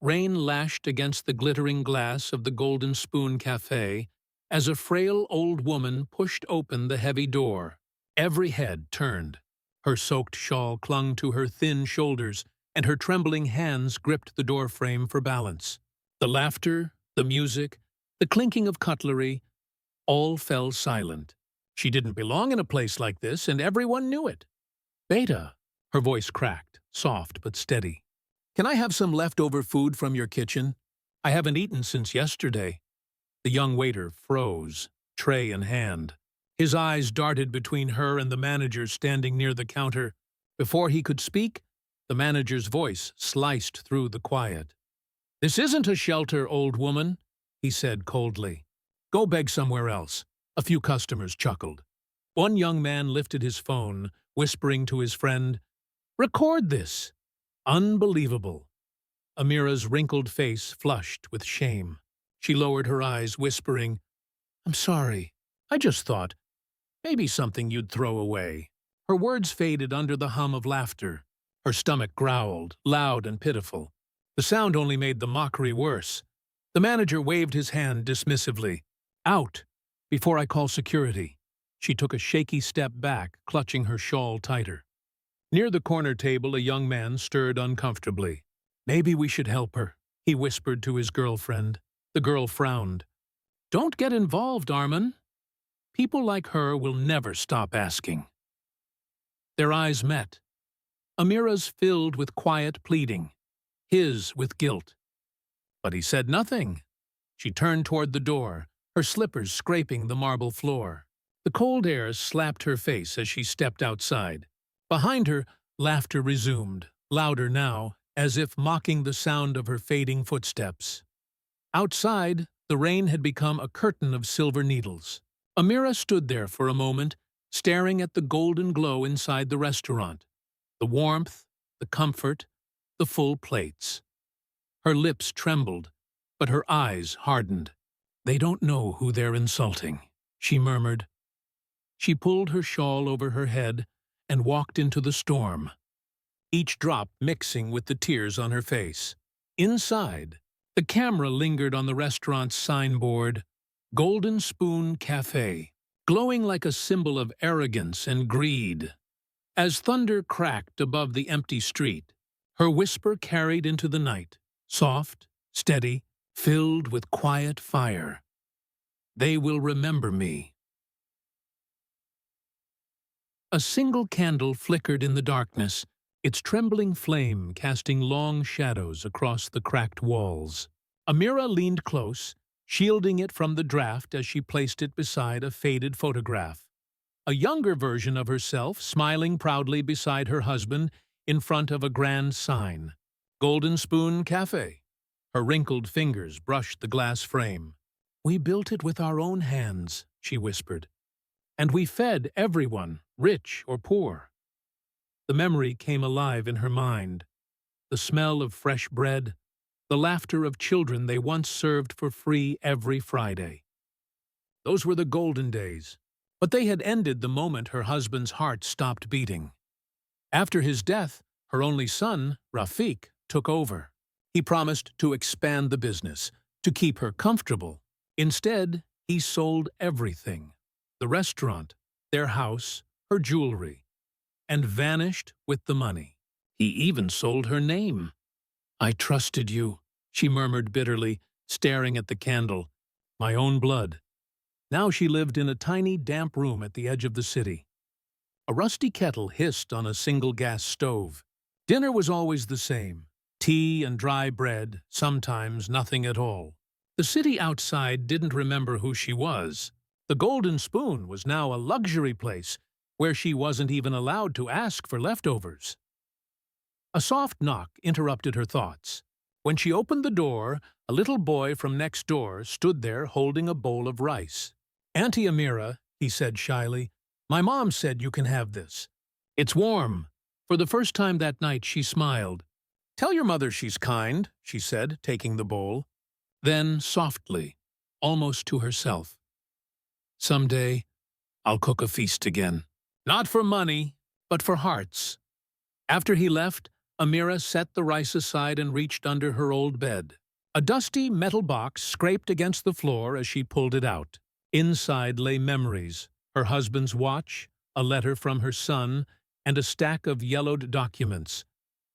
Rain lashed against the glittering glass of the Golden Spoon Cafe as a frail old woman pushed open the heavy door. Every head turned. Her soaked shawl clung to her thin shoulders, and her trembling hands gripped the doorframe for balance. The laughter, the music, the clinking of cutlery, all fell silent. She didn't belong in a place like this, and everyone knew it. "Beta," her voice cracked, soft but steady. "Can I have some leftover food from your kitchen? I haven't eaten since yesterday." The young waiter froze, tray in hand. His eyes darted between her and the manager standing near the counter. Before he could speak, the manager's voice sliced through the quiet. "This isn't a shelter, old woman," he said coldly. "Go beg somewhere else." A few customers chuckled. One young man lifted his phone, whispering to his friend, "Record this." Unbelievable. Amira's wrinkled face flushed with shame. She lowered her eyes, whispering, "I'm sorry. I just thought, maybe something you'd throw away." Her words faded under the hum of laughter. Her stomach growled, loud and pitiful. The sound only made the mockery worse. The manager waved his hand dismissively. "Out, before I call security." She took a shaky step back, clutching her shawl tighter. Near the corner table, a young man stirred uncomfortably. "Maybe we should help her," he whispered to his girlfriend. The girl frowned. "Don't get involved, Armin. People like her will never stop asking." Their eyes met. Amira's filled with quiet pleading, his with guilt. But he said nothing. She turned toward the door, her slippers scraping the marble floor. The cold air slapped her face as she stepped outside. Behind her, laughter resumed, louder now, as if mocking the sound of her fading footsteps. Outside, the rain had become a curtain of silver needles. Amira stood there for a moment, staring at the golden glow inside the restaurant. The warmth, the comfort, the full plates. Her lips trembled, but her eyes hardened. "They don't know who they're insulting," she murmured. She pulled her shawl over her head and walked into the storm, each drop mixing with the tears on her face. Inside, the camera lingered on the restaurant's signboard, Golden Spoon Cafe, glowing like a symbol of arrogance and greed. As thunder cracked above the empty street, her whisper carried into the night, soft, steady, filled with quiet fire. "They will remember me." A single candle flickered in the darkness, its trembling flame casting long shadows across the cracked walls. Amira leaned close, shielding it from the draft as she placed it beside a faded photograph. A younger version of herself smiling proudly beside her husband in front of a grand sign, Golden Spoon Cafe. Her wrinkled fingers brushed the glass frame. "We built it with our own hands," she whispered. "And we fed everyone, rich or poor." The memory came alive in her mind. The smell of fresh bread, the laughter of children they once served for free every Friday. Those were the golden days. But they had ended the moment her husband's heart stopped beating. After his death, her only son, Rafiq, took over. He promised to expand the business, to keep her comfortable. Instead, he sold everything. The restaurant, their house, her jewelry, and vanished with the money. He even sold her name. "I trusted you," she murmured bitterly, staring at the candle. "My own blood." Now she lived in a tiny, damp room at the edge of the city. A rusty kettle hissed on a single gas stove. Dinner was always the same: tea and dry bread, sometimes nothing at all. The city outside didn't remember who she was. The Golden Spoon was now a luxury place where she wasn't even allowed to ask for leftovers. A soft knock interrupted her thoughts. When she opened the door, a little boy from next door stood there holding a bowl of rice. "Auntie Amira," he said shyly, "my mom said you can have this. It's warm." For the first time that night she smiled. "Tell your mother she's kind," she said, taking the bowl. Then, softly, almost to herself, "Someday, I'll cook a feast again. Not for money, but for hearts." After he left, Amira set the rice aside and reached under her old bed. A dusty metal box scraped against the floor as she pulled it out. Inside lay memories, her husband's watch, a letter from her son, and a stack of yellowed documents.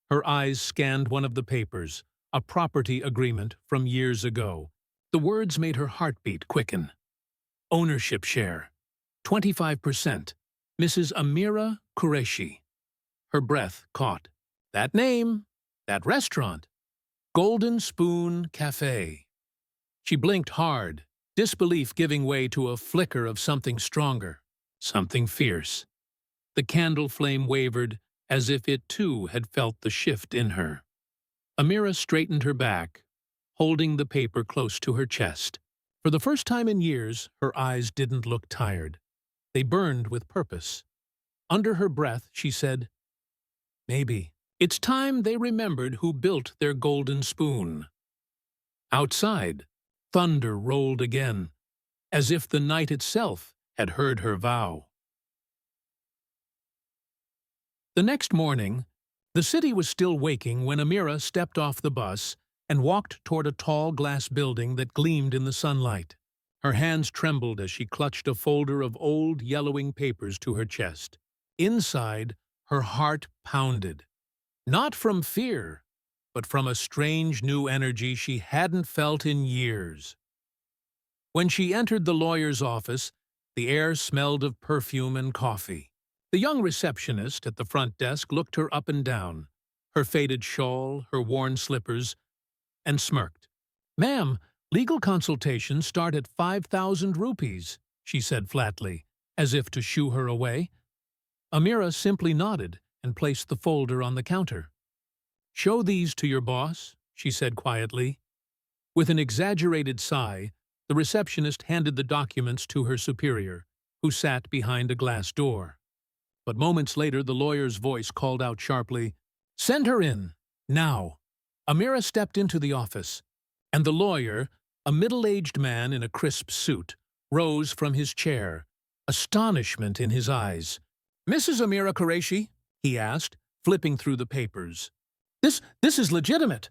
Her eyes scanned one of the papers, a property agreement from years ago. The words made her heartbeat quicken. Ownership share, 25%. Mrs. Amira Qureshi. Her breath caught. That name, that restaurant. Golden Spoon Cafe. She blinked hard, disbelief giving way to a flicker of something stronger, something fierce. The candle flame wavered, as if it too had felt the shift in her. Amira straightened her back, holding the paper close to her chest. For the first time in years, her eyes didn't look tired. They burned with purpose. Under her breath, she said, "Maybe. It's time they remembered who built their golden spoon." Outside, thunder rolled again, as if the night itself had heard her vow. The next morning, the city was still waking when Amira stepped off the bus and walked toward a tall glass building that gleamed in the sunlight. Her hands trembled as she clutched a folder of old, yellowing papers to her chest. Inside, her heart pounded. Not from fear, but from a strange new energy she hadn't felt in years. When she entered the lawyer's office, the air smelled of perfume and coffee. The young receptionist at the front desk looked her up and down, her faded shawl, her worn slippers, and smirked. "Ma'am, legal consultations start at 5,000 rupees, she said flatly, as if to shoo her away. Amira simply nodded and placed the folder on the counter. "Show these to your boss," she said quietly. With an exaggerated sigh, the receptionist handed the documents to her superior, who sat behind a glass door. But moments later, the lawyer's voice called out sharply, "Send her in, now." Amira stepped into the office, and the lawyer, a middle-aged man in a crisp suit, rose from his chair, astonishment in his eyes. "Mrs. Amira Qureshi?" he asked, flipping through the papers. This is legitimate.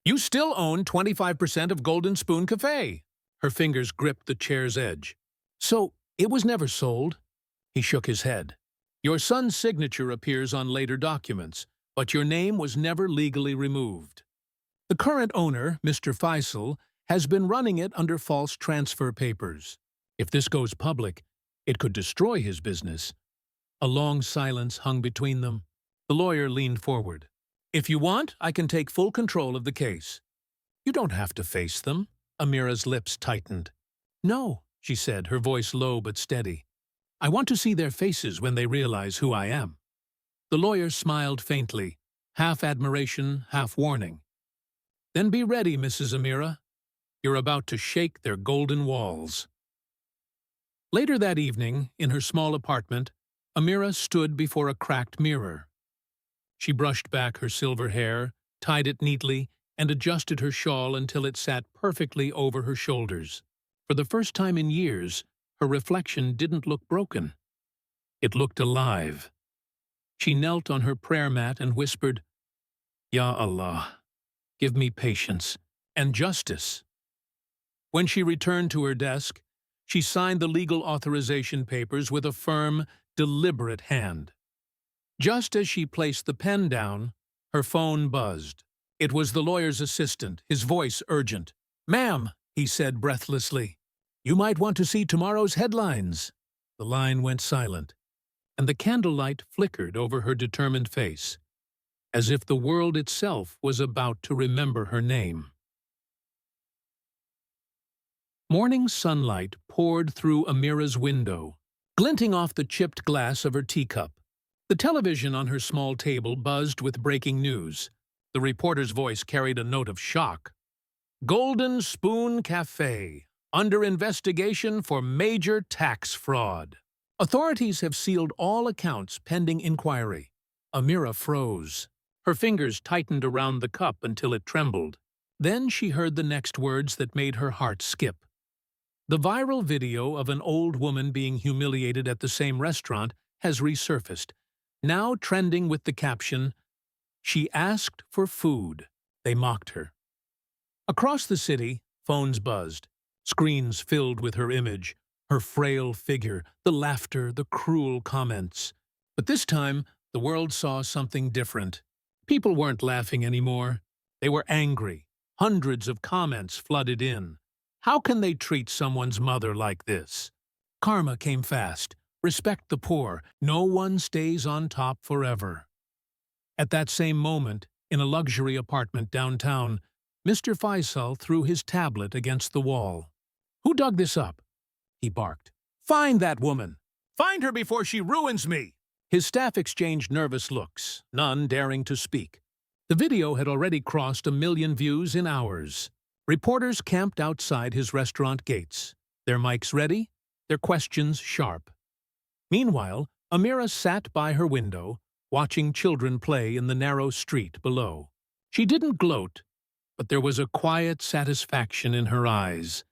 You still own 25% of Golden Spoon Cafe." Her fingers gripped the chair's edge. "So, it was never sold?" He shook his head. "Your son's signature appears on later documents, but your name was never legally removed. The current owner, Mr. Faisal, has been running it under false transfer papers. If this goes public, it could destroy his business." A long silence hung between them. The lawyer leaned forward. "If you want, I can take full control of the case." "You don't have to face them." Amira's lips tightened. "No," she said, her voice low but steady. "I want to see their faces when they realize who I am." The lawyer smiled faintly, half admiration, half warning. "Then be ready, Mrs. Amira. You're about to shake their golden walls." Later that evening, in her small apartment, Amira stood before a cracked mirror. She brushed back her silver hair, tied it neatly, and adjusted her shawl until it sat perfectly over her shoulders. For the first time in years, her reflection didn't look broken. It looked alive. She knelt on her prayer mat and whispered, "Ya Allah, give me patience and justice." When she returned to her desk, she signed the legal authorization papers with a firm, deliberate hand. Just as she placed the pen down, her phone buzzed. It was the lawyer's assistant, his voice urgent. "Ma'am," he said breathlessly, "you might want to see tomorrow's headlines." The line went silent, and the candlelight flickered over her determined face, as if the world itself was about to remember her name. Morning sunlight poured through Amira's window, glinting off the chipped glass of her teacup. The television on her small table buzzed with breaking news. The reporter's voice carried a note of shock. "Golden Spoon Cafe, under investigation for major tax fraud. Authorities have sealed all accounts pending inquiry." Amira froze. Her fingers tightened around the cup until it trembled. Then she heard the next words that made her heart skip. The viral video of an old woman being humiliated at the same restaurant has resurfaced, now trending with the caption, She asked for food. They mocked her. Across the city, phones buzzed. Screens filled with her image, her frail figure, the laughter, the cruel comments. But this time, the world saw something different. People weren't laughing anymore. They were angry. Hundreds of comments flooded in. How can they treat someone's mother like this? Karma came fast. Respect the poor. No one stays on top forever. At that same moment, in a luxury apartment downtown, Mr. Faisal threw his tablet against the wall. "Who dug this up?" he barked. "Find that woman! Find her before she ruins me!" His staff exchanged nervous looks, none daring to speak. The video had already crossed 1 million views in hours. Reporters camped outside his restaurant gates, their mics ready, their questions sharp. Meanwhile, Amira sat by her window, watching children play in the narrow street below. She didn't gloat, but there was a quiet satisfaction in her eyes.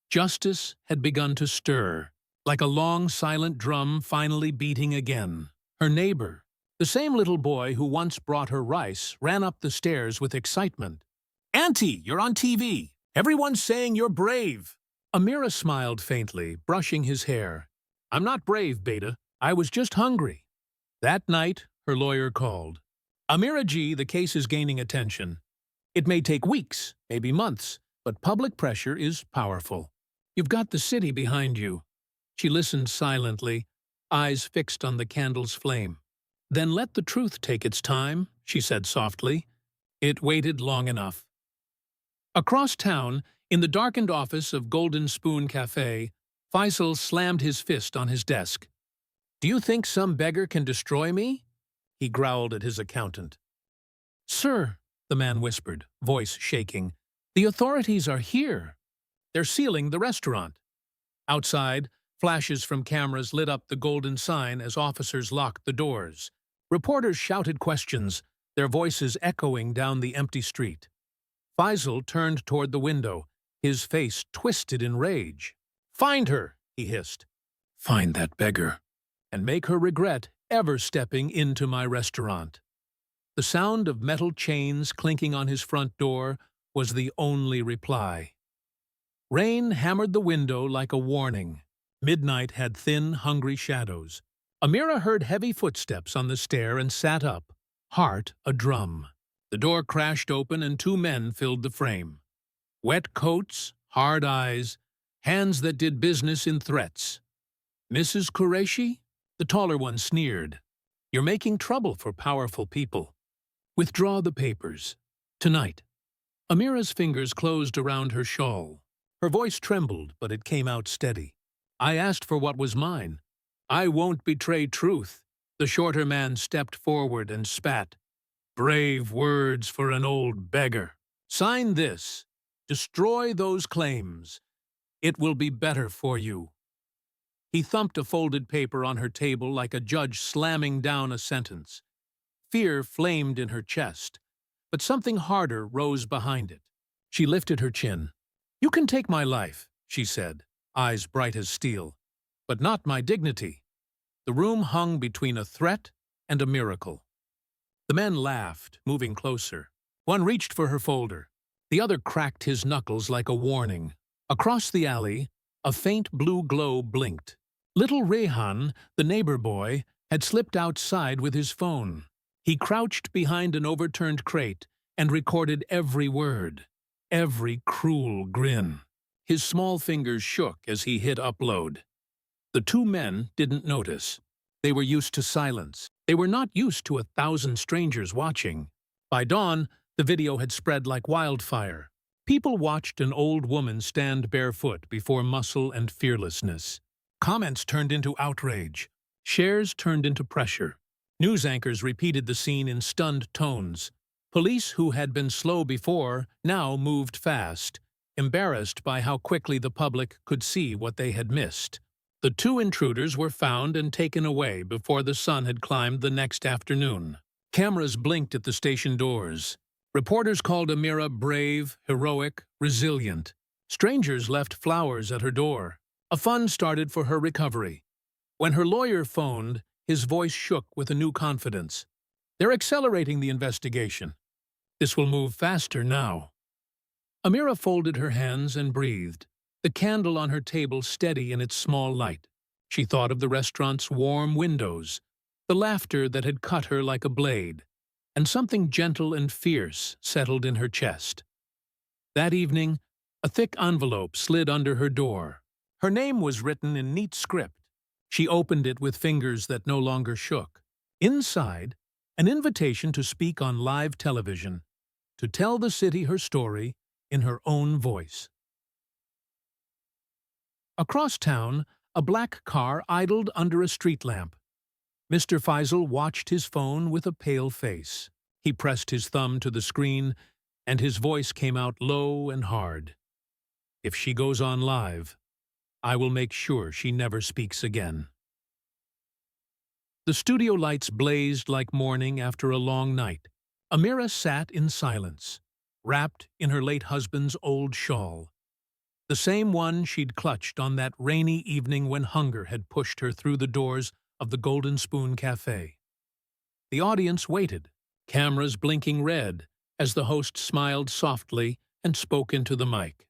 Justice had begun to stir, like a long, silent drum finally beating again. Her neighbor, the same little boy who once brought her rice, ran up the stairs with excitement. "Auntie, you're on TV! Everyone's saying you're brave!" Amira smiled faintly, brushing his hair. "I'm not brave, Beta. I was just hungry." That night, her lawyer called. "Amira G, the case is gaining attention. It may take weeks, maybe months, but public pressure is powerful. You've got the city behind you." She listened silently, eyes fixed on the candle's flame. "Then let the truth take its time," she said softly. It waited long enough. Across town, in the darkened office of Golden Spoon Cafe, Faisal slammed his fist on his desk. "Do you think some beggar can destroy me?" he growled at his accountant. "Sir," the man whispered, voice shaking, "the authorities are here. They're sealing the restaurant." Outside, flashes from cameras lit up the golden sign as officers locked the doors. Reporters shouted questions, their voices echoing down the empty street. Faisal turned toward the window, his face twisted in rage. "Find her," he hissed. "Find that beggar, and make her regret ever stepping into my restaurant." The sound of metal chains clinking on his front door was the only reply. Rain hammered the window like a warning. Midnight had thin, hungry shadows. Amira heard heavy footsteps on the stair and sat up, heart a drum. The door crashed open and 2 men filled the frame. Wet coats, hard eyes, hands that did business in threats. "Mrs. Qureshi?" The taller one sneered. "You're making trouble for powerful people. Withdraw the papers. Tonight." Amira's fingers closed around her shawl. Her voice trembled, but it came out steady. "I asked for what was mine. I won't betray truth." The shorter man stepped forward and spat. "Brave words for an old beggar. Sign this. Destroy those claims. It will be better for you." He thumped a folded paper on her table like a judge slamming down a sentence. Fear flamed in her chest, but something harder rose behind it. She lifted her chin. "You can take my life," she said, eyes bright as steel, "but not my dignity." The room hung between a threat and a miracle. The men laughed, moving closer. One reached for her folder. The other cracked his knuckles like a warning. Across the alley, a faint blue glow blinked. Little Rehan, the neighbor boy, had slipped outside with his phone. He crouched behind an overturned crate and recorded every word, every cruel grin. His small fingers shook as he hit upload. The 2 men didn't notice. They were used to silence. They were not used to 1,000 strangers watching. By dawn, the video had spread like wildfire. People watched an old woman stand barefoot before muscle and fearlessness. Comments turned into outrage. Shares turned into pressure. News anchors repeated the scene in stunned tones. Police who had been slow before now moved fast, embarrassed by how quickly the public could see what they had missed. The 2 intruders were found and taken away before the sun had climbed the next afternoon. Cameras blinked at the station doors. Reporters called Amira brave, heroic, resilient. Strangers left flowers at her door. A fund started for her recovery. When her lawyer phoned, his voice shook with a new confidence. They're accelerating the investigation. This will move faster now. Amira folded her hands and breathed, the candle on her table steady in its small light. She thought of the restaurant's warm windows, the laughter that had cut her like a blade, and something gentle and fierce settled in her chest. That evening, a thick envelope slid under her door. Her name was written in neat script. She opened it with fingers that no longer shook. Inside, an invitation to speak on live television, to tell the city her story in her own voice. Across town, a black car idled under a street lamp. Mr. Faisal watched his phone with a pale face. He pressed his thumb to the screen, and his voice came out low and hard. If she goes on live, I will make sure she never speaks again. The studio lights blazed like morning after a long night. Amira sat in silence, wrapped in her late husband's old shawl, the same one she'd clutched on that rainy evening when hunger had pushed her through the doors of the Golden Spoon Cafe. The audience waited, cameras blinking red, as the host smiled softly and spoke into the mic.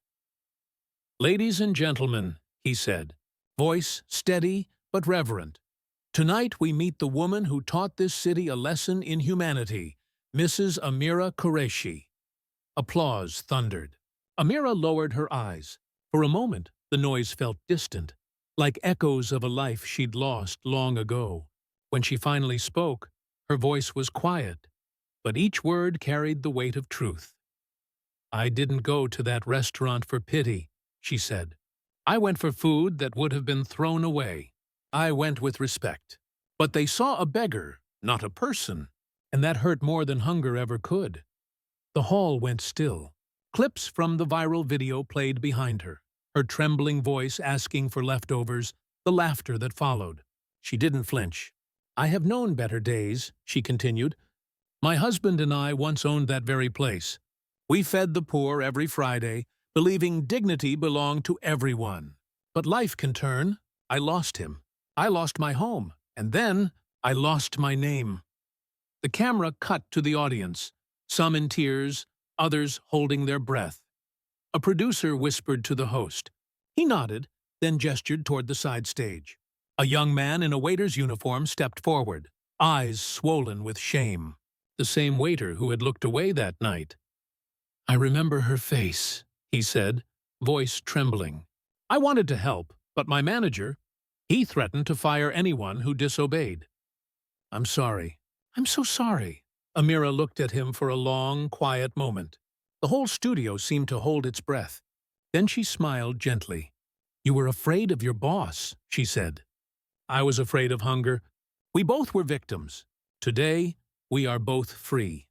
"Ladies and gentlemen," he said, voice steady but reverent, "tonight we meet the woman who taught this city a lesson in humanity, Mrs. Amira Qureshi." Applause thundered. Amira lowered her eyes. For a moment, the noise felt distant, like echoes of a life she'd lost long ago. When she finally spoke, her voice was quiet, but each word carried the weight of truth. "I didn't go to that restaurant for pity," she said. "I went for food that would have been thrown away. I went with respect. But they saw a beggar, not a person, and that hurt more than hunger ever could." The hall went still. Clips from the viral video played behind her, her trembling voice asking for leftovers, the laughter that followed. She didn't flinch. "I have known better days," she continued. "My husband and I once owned that very place. We fed the poor every Friday, believing dignity belonged to everyone. But life can turn. I lost him. I lost my home. And then I lost my name." The camera cut to the audience, some in tears, others holding their breath. A producer whispered to the host. He nodded, then gestured toward the side stage. A young man in a waiter's uniform stepped forward, eyes swollen with shame. The same waiter who had looked away that night. "I remember her face," he said, voice trembling. "I wanted to help, but my manager, he threatened to fire anyone who disobeyed." "I'm sorry. I'm so sorry." Amira looked at him for a long, quiet moment. The whole studio seemed to hold its breath. Then she smiled gently. "You were afraid of your boss," she said. "I was afraid of hunger. We both were victims. Today, we are both free."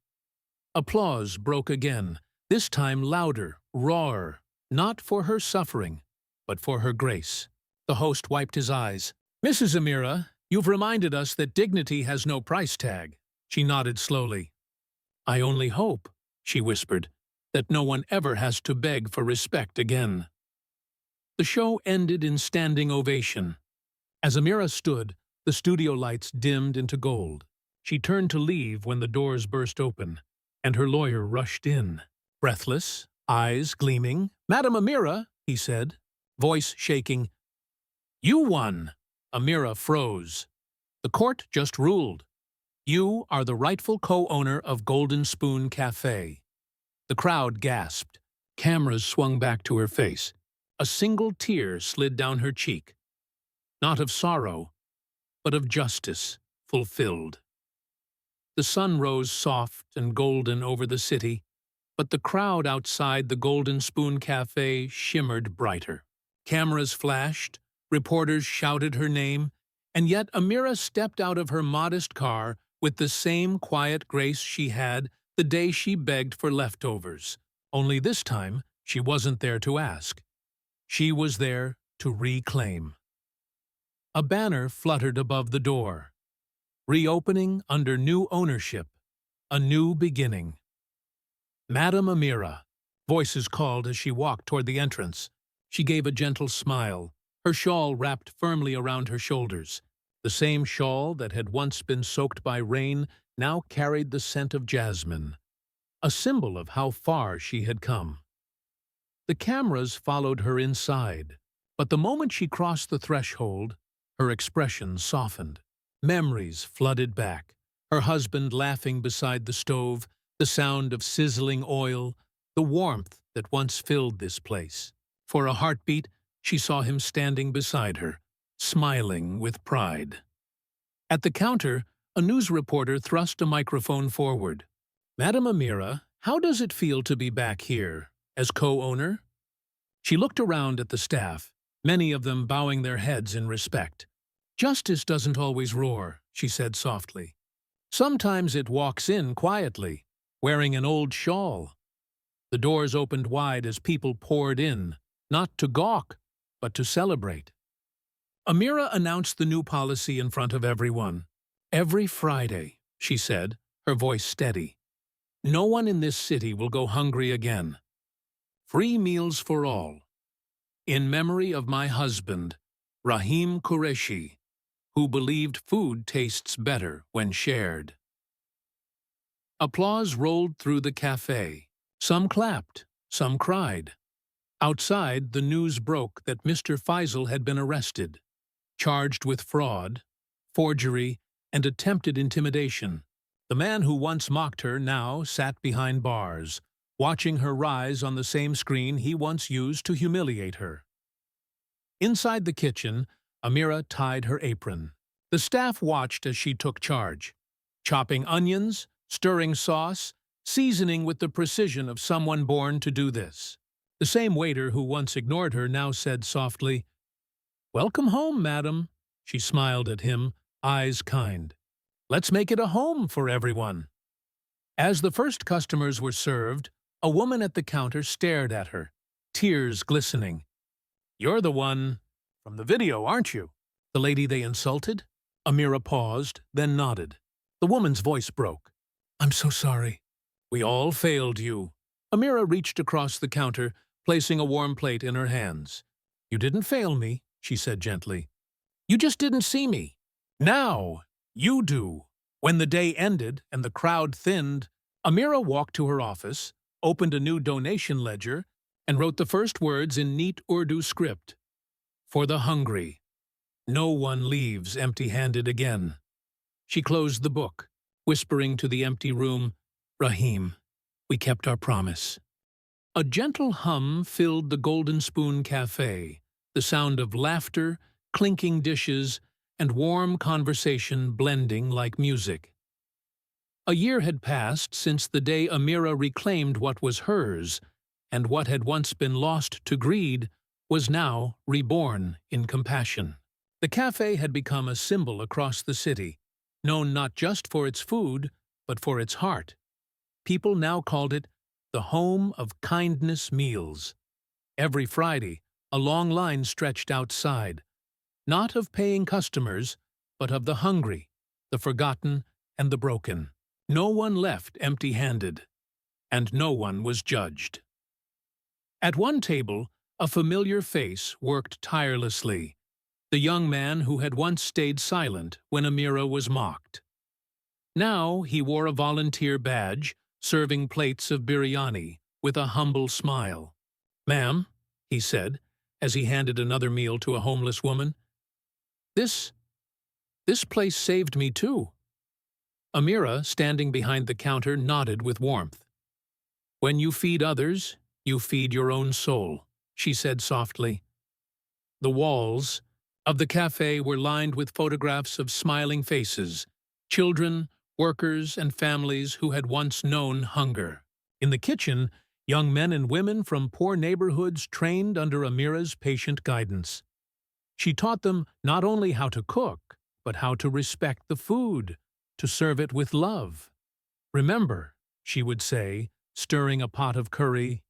Applause broke again, this time louder, rawer, not for her suffering, but for her grace. The host wiped his eyes. "Mrs. Amira, you've reminded us that dignity has no price tag." She nodded slowly. "I only hope," she whispered, "that no one ever has to beg for respect again." The show ended in standing ovation. As Amira stood, the studio lights dimmed into gold. She turned to leave when the doors burst open, and her lawyer rushed in. Breathless, eyes gleaming. "Madam Amira," he said, voice shaking. "You won." Amira froze. "The court just ruled. You are the rightful co-owner of Golden Spoon Cafe." The crowd gasped. Cameras swung back to her face. A single tear slid down her cheek. Not of sorrow, but of justice fulfilled. The sun rose soft and golden over the city, but the crowd outside the Golden Spoon Cafe shimmered brighter. Cameras flashed, reporters shouted her name, and yet Amira stepped out of her modest car with the same quiet grace she had the day she begged for leftovers. Only this time, she wasn't there to ask. She was there to reclaim. A banner fluttered above the door. "Reopening under new ownership. A new beginning." "Madam Amira," voices called as she walked toward the entrance. She gave a gentle smile, her shawl wrapped firmly around her shoulders. The same shawl that had once been soaked by rain now carried the scent of jasmine, a symbol of how far she had come. The cameras followed her inside, but the moment she crossed the threshold, her expression softened. Memories flooded back, her husband laughing beside the stove, the sound of sizzling oil, the warmth that once filled this place. For a heartbeat, she saw him standing beside her, smiling with pride. At the counter, a news reporter thrust a microphone forward. "Madam Amira, how does it feel to be back here, as co-owner?" She looked around at the staff, many of them bowing their heads in respect. "Justice doesn't always roar," she said softly. "Sometimes it walks in quietly, wearing an old shawl." The doors opened wide as people poured in, not to gawk, but to celebrate. Amira announced the new policy in front of everyone. "Every Friday," she said, her voice steady, "no one in this city will go hungry again. Free meals for all. In memory of my husband, Rahim Qureshi, who believed food tastes better when shared." Applause rolled through the cafe. Some clapped, some cried. Outside, the news broke that Mr. Faisal had been arrested, charged with fraud, forgery, and attempted intimidation. The man who once mocked her now sat behind bars, watching her rise on the same screen he once used to humiliate her. Inside the kitchen, Amira tied her apron. The staff watched as she took charge, chopping onions, stirring sauce, seasoning with the precision of someone born to do this. The same waiter who once ignored her now said softly, "Welcome home, madam." She smiled at him, eyes kind. "Let's make it a home for everyone." As the first customers were served, a woman at the counter stared at her, tears glistening. "You're the one from the video, aren't you? The lady they insulted?" Amira paused, then nodded. The woman's voice broke. "I'm so sorry. We all failed you." Amira reached across the counter, placing a warm plate in her hands. "You didn't fail me," she said gently. "You just didn't see me. Now you do." When the day ended and the crowd thinned, Amira walked to her office, opened a new donation ledger, and wrote the first words in neat Urdu script. "For the hungry. No one leaves empty-handed again." She closed the book, whispering to the empty room, "Rahim, we kept our promise." A gentle hum filled the Golden Spoon Cafe, the sound of laughter, clinking dishes, and warm conversation blending like music. A year had passed since the day Amira reclaimed what was hers, and what had once been lost to greed was now reborn in compassion. The cafe had become a symbol across the city, known not just for its food, but for its heart. People now called it the home of kindness meals. Every Friday, a long line stretched outside, not of paying customers, but of the hungry, the forgotten, and the broken. No one left empty-handed, and no one was judged. At one table, a familiar face worked tirelessly, the young man who had once stayed silent when Amira was mocked. Now he wore a volunteer badge, serving plates of biryani with a humble smile. "Ma'am," he said, as he handed another meal to a homeless woman, This place saved me too." Amira, standing behind the counter, nodded with warmth. "When you feed others, you feed your own soul," she said softly. The walls of the cafe were lined with photographs of smiling faces, children, workers, and families who had once known hunger. In the kitchen, young men and women from poor neighborhoods trained under Amira's patient guidance. She taught them not only how to cook, but how to respect the food, to serve it with love. "Remember," she would say, stirring a pot of curry,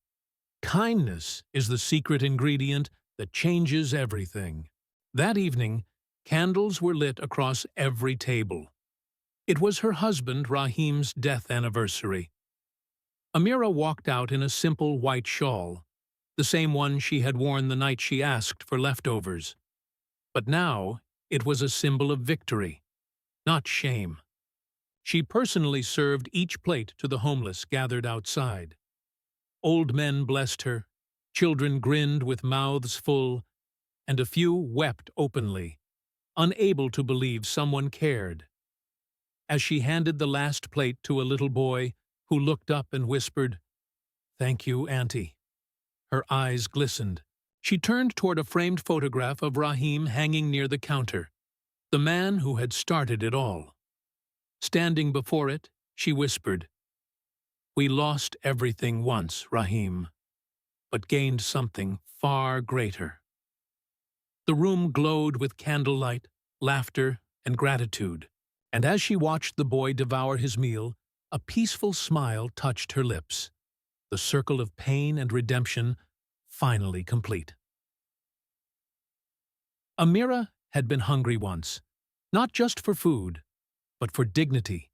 "kindness is the secret ingredient that changes everything." That evening, candles were lit across every table. It was her husband Rahim's death anniversary. Amira walked out in a simple white shawl, the same one she had worn the night she asked for leftovers. But now, It was a symbol of victory, not shame. She personally served each plate to the homeless gathered outside. Old men blessed her, children grinned with mouths full, and a few wept openly, unable to believe someone cared. As she handed the last plate to a little boy who looked up and whispered, "Thank you, Auntie," her eyes glistened. She turned toward a framed photograph of Rahim hanging near the counter, the man who had started it all. Standing before it, she whispered, "We lost everything once, Rahim, but gained something far greater." The room glowed with candlelight, laughter, and gratitude, and as she watched the boy devour his meal, a peaceful smile touched her lips, the circle of pain and redemption finally complete. Amira had been hungry once, not just for food, but for dignity,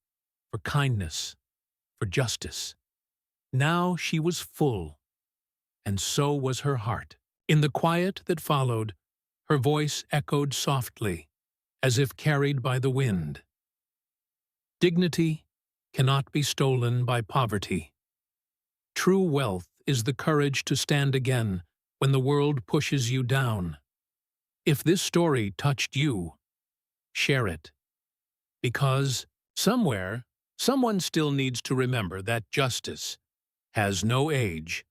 for kindness, for justice. Now she was full, and so was her heart. In the quiet that followed, her voice echoed softly, as if carried by the wind. Dignity cannot be stolen by poverty. True wealth is the courage to stand again when the world pushes you down. If this story touched you, share it. Because somewhere, someone still needs to remember that justice has no age.